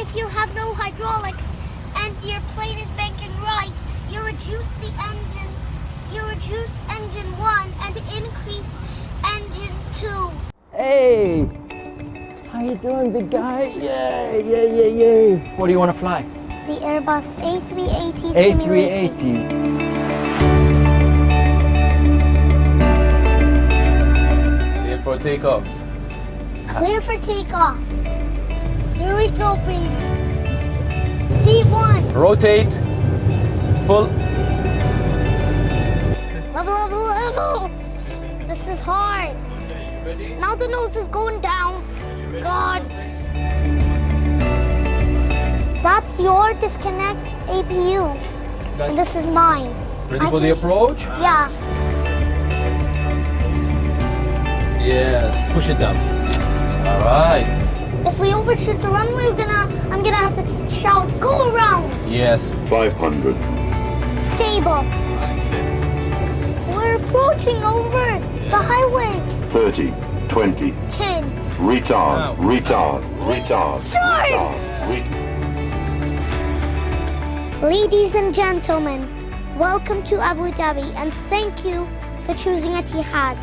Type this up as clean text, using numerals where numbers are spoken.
if you have no hydraulics and your plane is banking right, you reduce the engine. You reduce engine 1 and increase engine 2. Hey! How you doing, big guy? Yay! What do you want to fly? The Airbus A380 A380. Clear for takeoff. Clear for takeoff. Here we go, baby. V1. Rotate. Pull. Level. This is hard. Now the nose is going down. God. That's your disconnect APU. And this is mine. Ready for the approach? Yeah. Yes. Push it down. All right. If we overshoot the runway, I'm gonna have to shout, go around. Yes. 500. Stable. We're approaching over the highway. 30. 20. 10. Retard. Sorry. Ladies and gentlemen, welcome to Abu Dhabi and thank you for choosing Etihad.